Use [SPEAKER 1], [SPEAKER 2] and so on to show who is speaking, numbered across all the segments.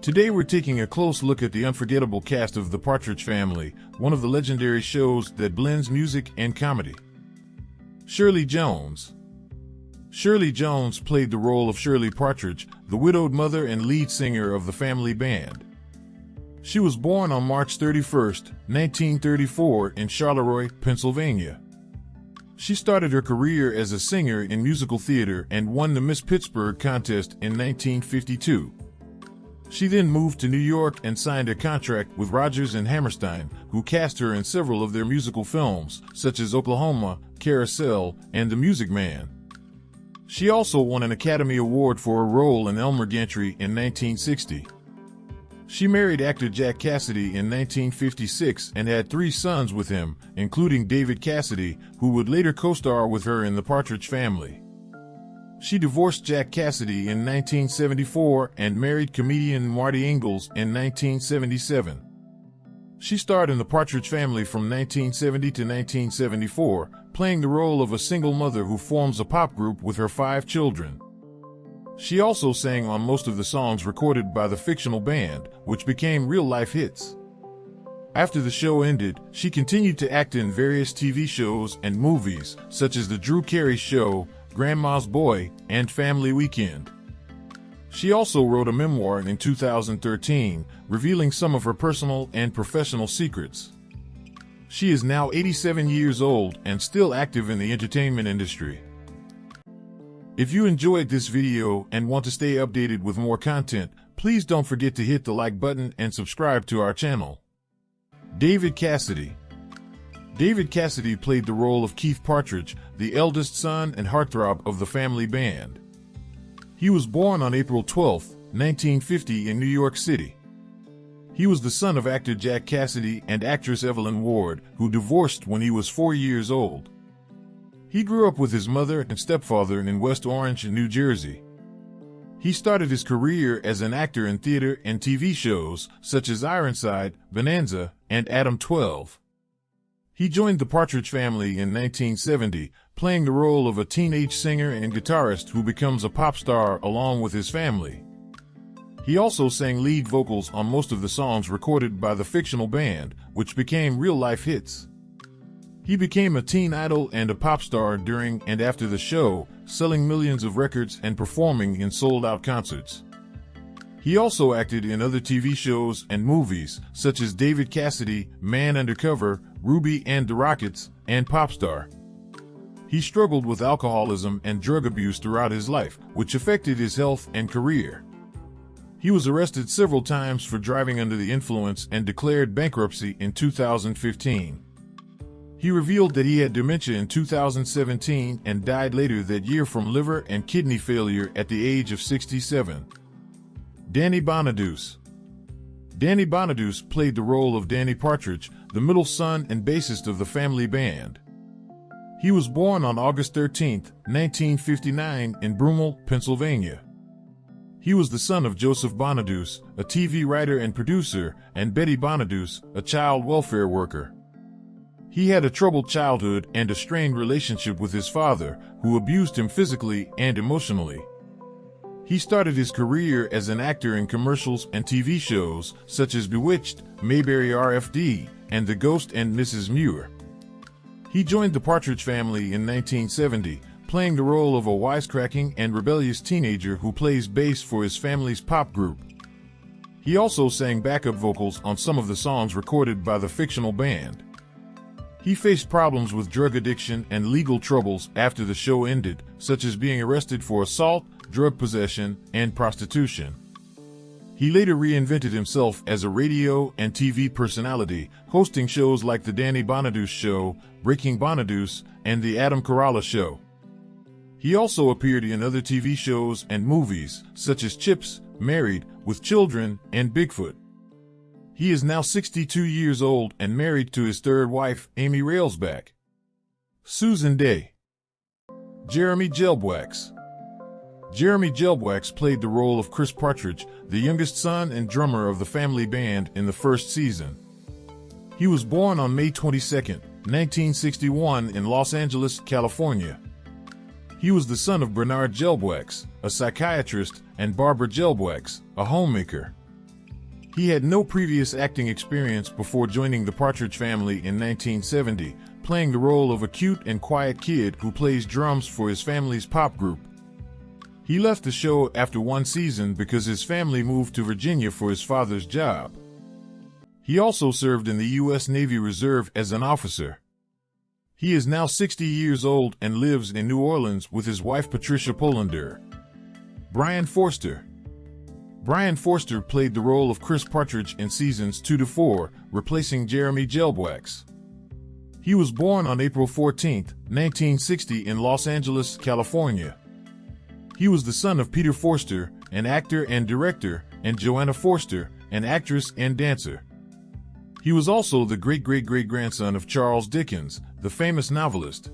[SPEAKER 1] Today we're taking a close look at the unforgettable cast of The Partridge Family, one of the legendary shows that blends music and comedy. Shirley Jones. Shirley Jones played the role of Shirley Partridge, the widowed mother and lead singer of the family band. She was born on March 31, 1934 in Charleroi, Pennsylvania. She started her career as a singer in musical theater and won the Miss Pittsburgh contest in 1952. She then moved to New York and signed a contract with Rodgers and Hammerstein, who cast her in several of their musical films, such as Oklahoma, Carousel, and The Music Man. She also won an Academy Award for a role in Elmer Gantry in 1960. She married actor Jack Cassidy in 1956 and had 3 sons with him, including David Cassidy, who would later co-star with her in The Partridge Family. She divorced Jack Cassidy in 1974 and married comedian Marty Ingalls in 1977. She starred in The Partridge Family from 1970 to 1974, playing the role of a single mother who forms a pop group with her 5 children. She also sang on most of the songs recorded by the fictional band, which became real-life hits. After the show ended, she continued to act in various TV shows and movies, such as The Drew Carey Show, Grandma's Boy, and Family Weekend. She also wrote a memoir in 2013, revealing some of her personal and professional secrets. She is now 87 years old and still active in the entertainment industry. If you enjoyed this video and want to stay updated with more content, please don't forget to hit the like button and subscribe to our channel. David Cassidy. David Cassidy played the role of Keith Partridge, the eldest son and heartthrob of the family band. He was born on April 12, 1950 in New York City. He was the son of actor Jack Cassidy and actress Evelyn Ward, who divorced when he was 4 years old. He grew up with his mother and stepfather in West Orange, New Jersey. He started his career as an actor in theater and TV shows such as Ironside, Bonanza, and Adam 12. He joined the Partridge Family in 1970, playing the role of a teenage singer and guitarist who becomes a pop star along with his family. He also sang lead vocals on most of the songs recorded by the fictional band, which became real-life hits. He became a teen idol and a pop star during and after the show, selling millions of records and performing in sold-out concerts. He also acted in other TV shows and movies, such as David Cassidy, Man Undercover, Ruby and the Rockets, and Popstar. He struggled with alcoholism and drug abuse throughout his life, which affected his health and career. He was arrested several times for driving under the influence and declared bankruptcy in 2015. He revealed that he had dementia in 2017 and died later that year from liver and kidney failure at the age of 67. Danny Bonaduce. Danny Bonaduce played the role of Danny Partridge, the middle son and bassist of the family band. He was born on August 13, 1959 in Broomall, Pennsylvania. He was the son of Joseph Bonaduce, a TV writer and producer, and Betty Bonaduce, a child welfare worker. He had a troubled childhood and a strained relationship with his father, who abused him physically and emotionally. He started his career as an actor in commercials and TV shows such as Bewitched, Mayberry RFD, and The Ghost and Mrs. Muir. He joined the Partridge Family in 1970, playing the role of a wisecracking and rebellious teenager who plays bass for his family's pop group. He also sang backup vocals on some of the songs recorded by the fictional band. He faced problems with drug addiction and legal troubles after the show ended, such as being arrested for assault, drug possession, and prostitution. He later reinvented himself as a radio and TV personality, hosting shows like The Danny Bonaduce Show, Breaking Bonaduce, and The Adam Carolla Show. He also appeared in other TV shows and movies, such as Chips, Married, With Children, and Bigfoot. He is now 62 years old and married to his third wife, Amy Railsback. Susan Day. Jeremy Gelbwaks. Jeremy Gelbwaks played the role of Chris Partridge, the youngest son and drummer of the family band in the first season. He was born on May 22, 1961 in Los Angeles, California. He was the son of Bernard Gelbwaks, a psychiatrist, and Barbara Gelbwaks, a homemaker. He had no previous acting experience before joining the Partridge Family in 1970, playing the role of a cute and quiet kid who plays drums for his family's pop group. He left the show after one season because his family moved to Virginia for his father's job. He also served in the U.S. Navy Reserve as an officer. He is now 60 years old and lives in New Orleans with his wife Patricia Polander. Brian Forster. Brian Forster played the role of Chris Partridge in seasons 2 to 4, replacing Jeremy Gelbwaks. He was born on April 14, 1960 in Los Angeles, California. He was the son of Peter Forster, an actor and director, and Joanna Forster, an actress and dancer. He was also the great-great-great-grandson of Charles Dickens, the famous novelist.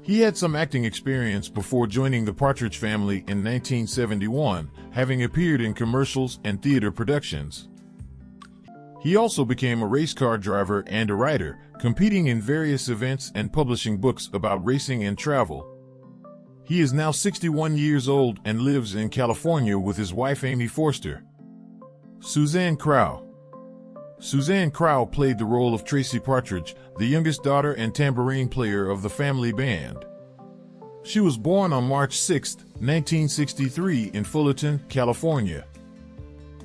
[SPEAKER 1] He had some acting experience before joining the Partridge Family in 1971, having appeared in commercials and theater productions. He also became a race car driver and a writer, competing in various events and publishing books about racing and travel. He is now 61 years old and lives in California with his wife Amy Forster. Suzanne Crough. Suzanne Crough played the role of Tracy Partridge, the youngest daughter and tambourine player of the family band. She was born on March 6, 1963 in Fullerton, California.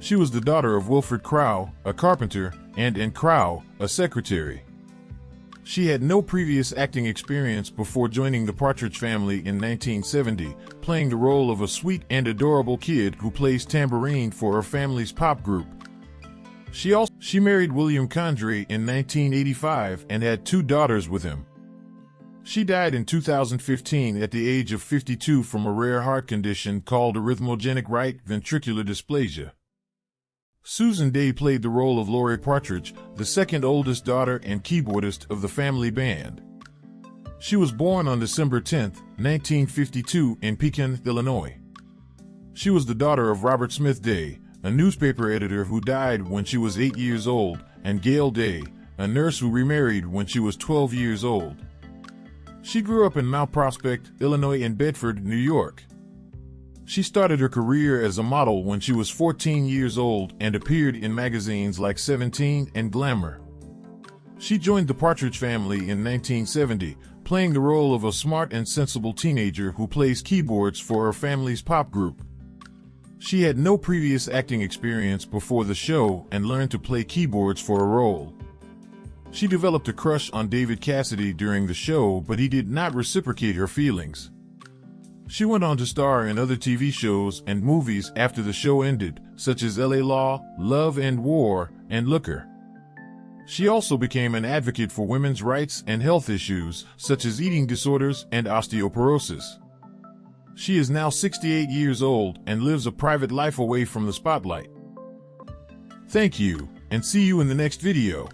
[SPEAKER 1] She was the daughter of Wilfred Crough, a carpenter, and Ann Crough, a secretary. She had no previous acting experience before joining the Partridge Family in 1970, playing the role of a sweet and adorable kid who plays tambourine for her family's pop group. She married William Condrey in 1985 and had 2 daughters with him. She died in 2015 at the age of 52 from a rare heart condition called arrhythmogenic right ventricular dysplasia. Susan Day played the role of Laurie Partridge, the second oldest daughter and keyboardist of the family band. She was born on December 10, 1952 in Pekin, Illinois. She was the daughter of Robert Smith Day, a newspaper editor who died when she was 8 years old, and Gail Day, a nurse who remarried when she was 12 years old. She grew up in Mount Prospect, Illinois and Bedford, New York. She started her career as a model when she was 14 years old and appeared in magazines like Seventeen and Glamour. She joined the Partridge Family in 1970, playing the role of a smart and sensible teenager who plays keyboards for her family's pop group. She had no previous acting experience before the show and learned to play keyboards for a role. She developed a crush on David Cassidy during the show, but he did not reciprocate her feelings. She went on to star in other TV shows and movies after the show ended, such as LA Law, Love and War, and Looker. She also became an advocate for women's rights and health issues, such as eating disorders and osteoporosis. She is now 68 years old and lives a private life away from the spotlight. Thank you, and see you in the next video.